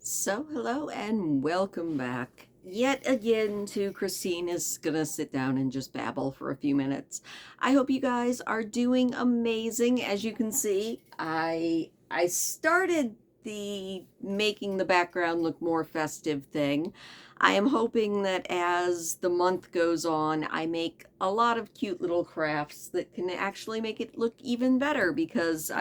So, hello and welcome back yet again to Christina's gonna sit down and just babble for a few minutes. I hope you guys are doing amazing. As you can see, I started the making the background look more festive thing. I am hoping that as the month goes on, I make a lot of cute little crafts that can actually make it look even better because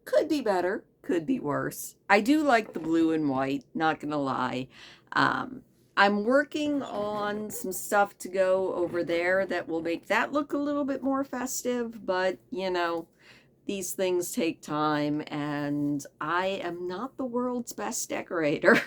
could be better, could be worse. I do like the blue and white, not gonna lie. Um, I'm working on some stuff to go over there that will make that look a little bit more festive, but these things take time, and I am not the world's best decorator.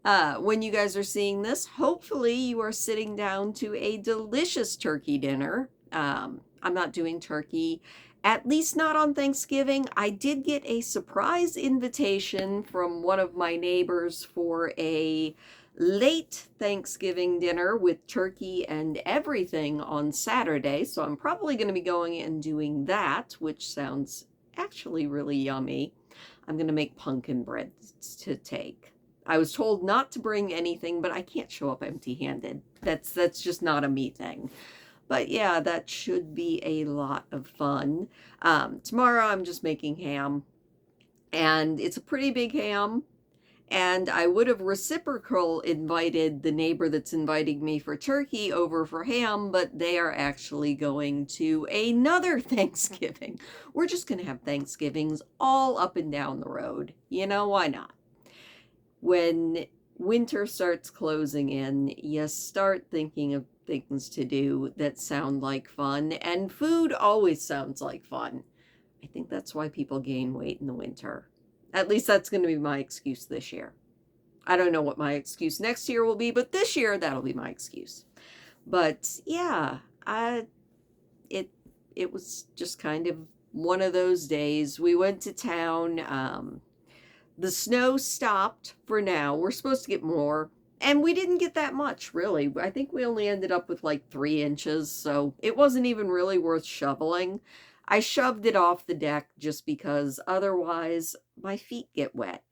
When you guys are seeing this, hopefully you are sitting down to a delicious turkey dinner. I'm not doing turkey, at least not on Thanksgiving. I did get a surprise invitation from one of my neighbors for a late Thanksgiving dinner with turkey and everything on Saturday. So I'm probably going to be going and doing that, which sounds actually really yummy. I'm going to make pumpkin bread to take. I was told not to bring anything, but I can't show up empty-handed. That's just not a me thing. But yeah, that should be a lot of fun. Tomorrow I'm just making ham, and it's a pretty big ham. And I would have reciprocal invited the neighbor that's inviting me for turkey over for ham, but they are actually going to another Thanksgiving. We're just going to have Thanksgivings all up and down the road. Why not? When winter starts closing in, you start thinking of things to do that sound like fun, and food always sounds like fun. I think that's why people gain weight in the winter. At least that's going to be my excuse this year. I don't know what my excuse next year will be, but this year that'll be my excuse. But yeah, I it it was just kind of one of those days. We went to town. The snow stopped for now. We're supposed to get more. And we didn't get that much, really. I think we only ended up with like 3 inches, so it wasn't even really worth shoveling. I shoved it off the deck just because otherwise my feet get wet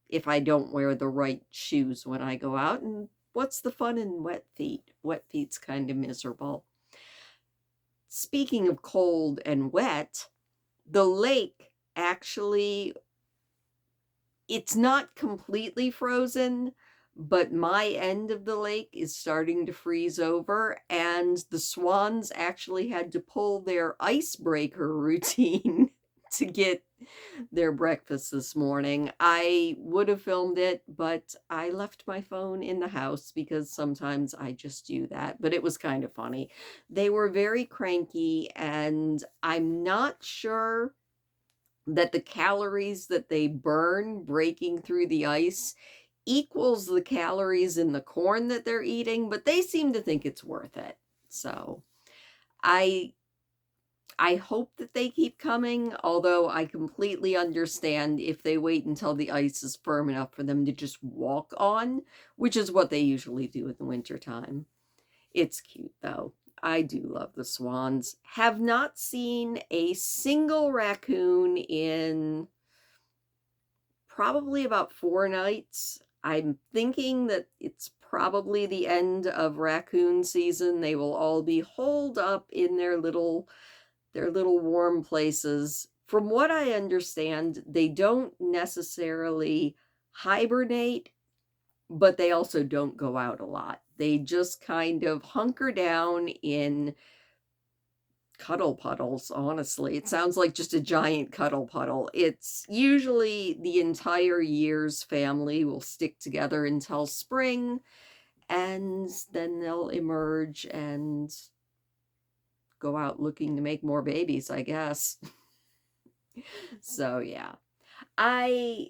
if I don't wear the right shoes when I go out. And what's the fun in wet feet? Wet feet's kind of miserable. Speaking of cold and wet, the lake actually it's not completely frozen, but my end of the lake is starting to freeze over, and the swans actually had to pull their icebreaker routine to get their breakfast this morning. I would have filmed it, but I left my phone in the house because sometimes I just do that. But it was kind of funny. They were very cranky, and I'm not sure that the calories that they burn breaking through the ice equals the calories in the corn that they're eating, but they seem to think it's worth it. So I I hope that they keep coming, although I completely understand if they wait until the ice is firm enough for them to just walk on, which is what they usually do in the wintertime. It's cute though. I do love the swans. Have not seen a single raccoon in probably about 4 nights. I'm thinking that it's probably the end of raccoon season. They will all be holed up in their little warm places. From what I understand, they don't necessarily hibernate, but they also don't go out a lot. They just kind of hunker down in cuddle puddles, honestly. It sounds like just a giant cuddle puddle. It's usually the entire year's family will stick together until spring, and then they'll emerge and go out looking to make more babies, I guess. So, yeah. I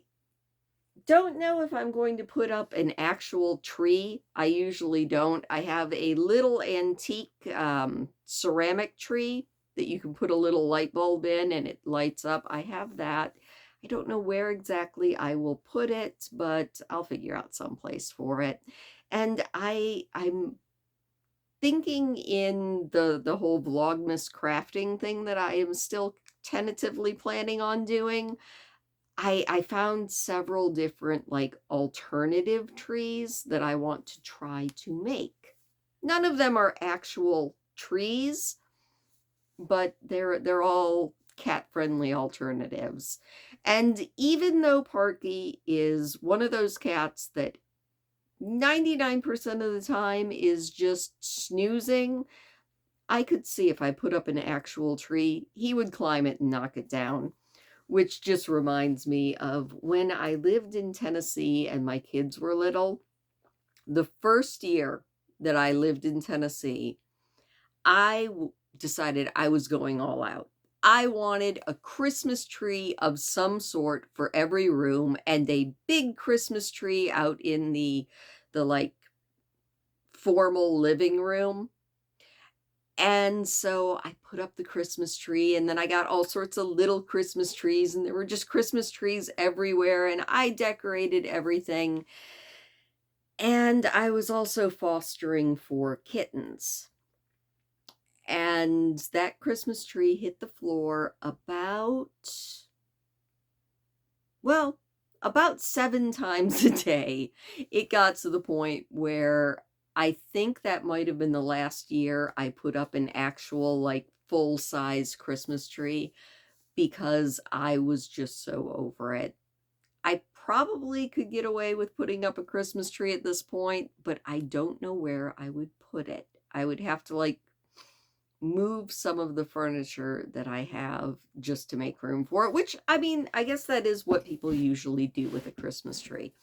don't know if I'm going to put up an actual tree. I usually don't. I have a little antique ceramic tree that you can put a little light bulb in and it lights up. I have that. I don't know where exactly I will put it, but I'll figure out some place for it. And I'm thinking in the whole Vlogmas crafting thing that I am still tentatively planning on doing. I found several different, like, alternative trees that I want to try to make. None of them are actual trees, but they're all cat-friendly alternatives. And even though Parky is one of those cats that 99% of the time is just snoozing, I could see if I put up an actual tree, he would climb it and knock it down. Which just reminds me of when I lived in Tennessee and my kids were little. The first year that I lived in Tennessee, I decided I was going all out. I wanted a Christmas tree of some sort for every room and a big Christmas tree out in the like formal living room. And so I put up the Christmas tree, and then I got all sorts of little Christmas trees, and there were just Christmas trees everywhere, and I decorated everything. And I was also fostering 4 kittens. And that Christmas tree hit the floor about 7 times a day. It got to the point where I think that might have been the last year I put up an actual, like, full-size Christmas tree because I was just so over it. I probably could get away with putting up a Christmas tree at this point, but I don't know where I would put it. I would have to, like, move some of the furniture that I have just to make room for it, which, I mean, I guess that is what people usually do with a Christmas tree.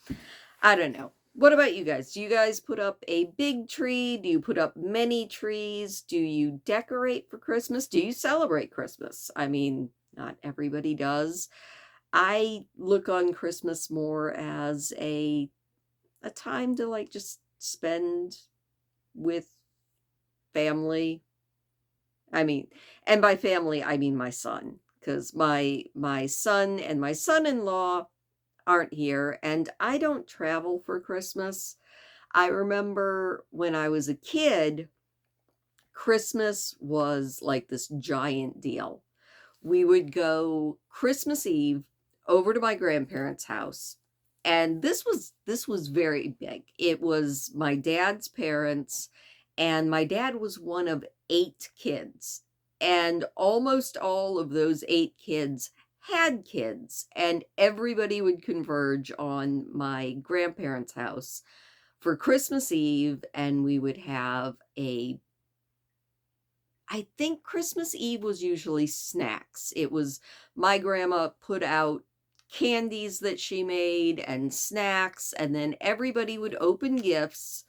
I don't know. What about you guys? Do you guys put up a big tree? Do you put up many trees? Do you decorate for Christmas? Do you celebrate Christmas? I mean, not everybody does. I look on Christmas more as a time to, like, just spend with family. I mean, and by family, I mean my son, because my son and my son-in-law aren't here, and I don't travel for Christmas. I remember when I was a kid, Christmas was like this giant deal. We would go Christmas Eve over to my grandparents' house, and this was very big. It was my dad's parents, and my dad was one of 8 kids, and almost all of those 8 kids had kids, and everybody would converge on my grandparents' house for Christmas Eve, and we would have a I think Christmas Eve was usually snacks. It was my grandma put out candies that she made and snacks, and then everybody would open gifts.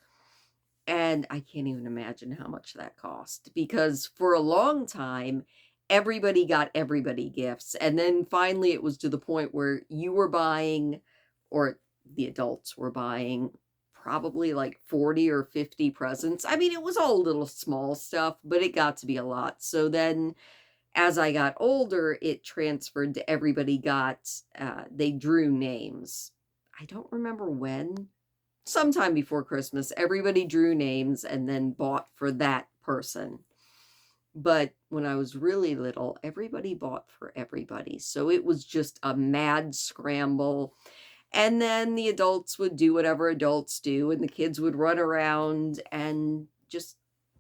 And I can't even imagine how much that cost because for a long time, everybody got everybody gifts. And then finally, it was to the point where you were buying, or the adults were buying, probably like 40 or 50 presents. I mean, it was all little small stuff, but it got to be a lot. So then as I got older, it transferred to everybody they drew names. I don't remember when. Sometime before Christmas, everybody drew names and then bought for that person. But when I was really little, everybody bought for everybody. So it was just a mad scramble. And then the adults would do whatever adults do, and the kids would run around and just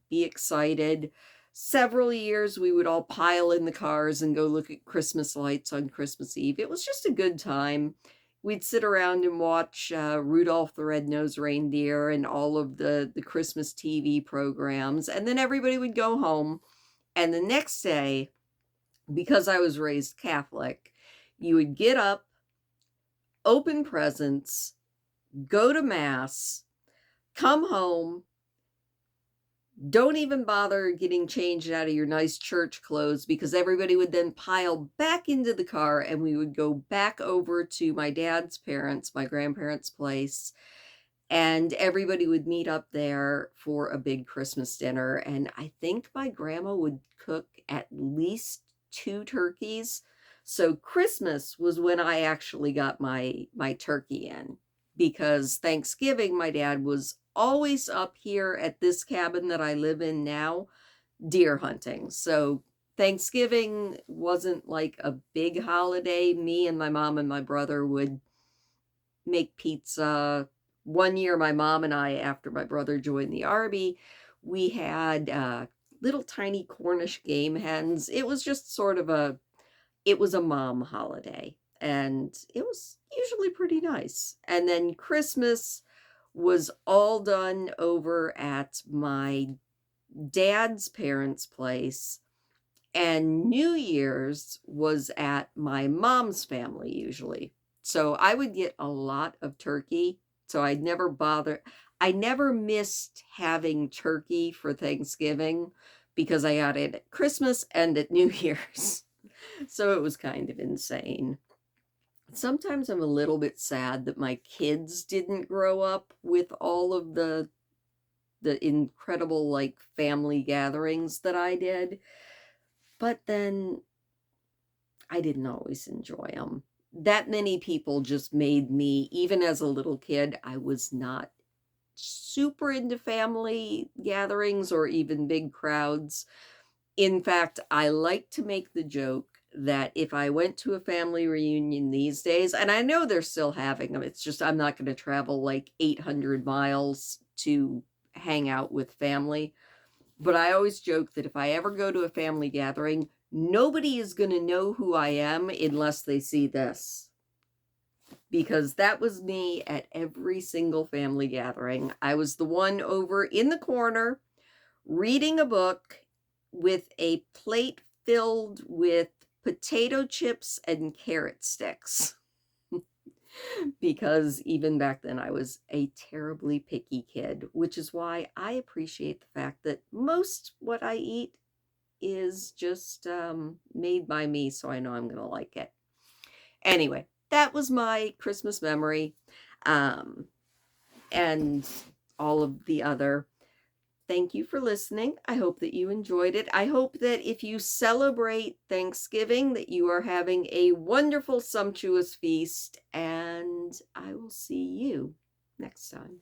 be excited. Several years, we would all pile in the cars and go look at Christmas lights on Christmas Eve. It was just a good time. We'd sit around and watch Rudolph the Red-Nosed Reindeer and all of the Christmas TV programs. And then everybody would go home. And the next day, because I was raised Catholic, you would get up, open presents, go to Mass, come home, don't even bother getting changed out of your nice church clothes because everybody would then pile back into the car and we would go back over to my dad's parents, my grandparents' place, and everybody would meet up there for a big Christmas dinner. And I think my grandma would cook at least 2 turkeys. So Christmas was when I actually got my turkey in, because Thanksgiving, my dad was always up here at this cabin that I live in now, deer hunting. So Thanksgiving wasn't like a big holiday. Me and my mom and my brother would make pizza. One year, my mom and I, after my brother joined the army, we had little tiny Cornish game hens. It was just sort of it was a mom holiday, and it was usually pretty nice. And then Christmas was all done over at my dad's parents' place, and New Year's was at my mom's family usually. So I would get a lot of turkey. So I'd never bother. I never missed having turkey for Thanksgiving because I got it at Christmas and at New Year's. So it was kind of insane. Sometimes I'm a little bit sad that my kids didn't grow up with all of the incredible like family gatherings that I did. But then I didn't always enjoy them. That many people just made me, even as a little kid, I was not super into family gatherings or even big crowds. In fact, I like to make the joke that if I went to a family reunion these days, and I know they're still having them, it's just I'm not going to travel like 800 miles to hang out with family. But I always joke that if I ever go to a family gathering, nobody is going to know who I am unless they see this. Because that was me at every single family gathering. I was the one over in the corner reading a book with a plate filled with potato chips and carrot sticks. Because even back then I was a terribly picky kid, which is why I appreciate the fact that most what I eat is just made by me, so I know I'm going to like it. Anyway, that was my Christmas memory, and all of the other. Thank you for listening. I hope that you enjoyed it. I hope that if you celebrate Thanksgiving, that you are having a wonderful, sumptuous feast, and I will see you next time.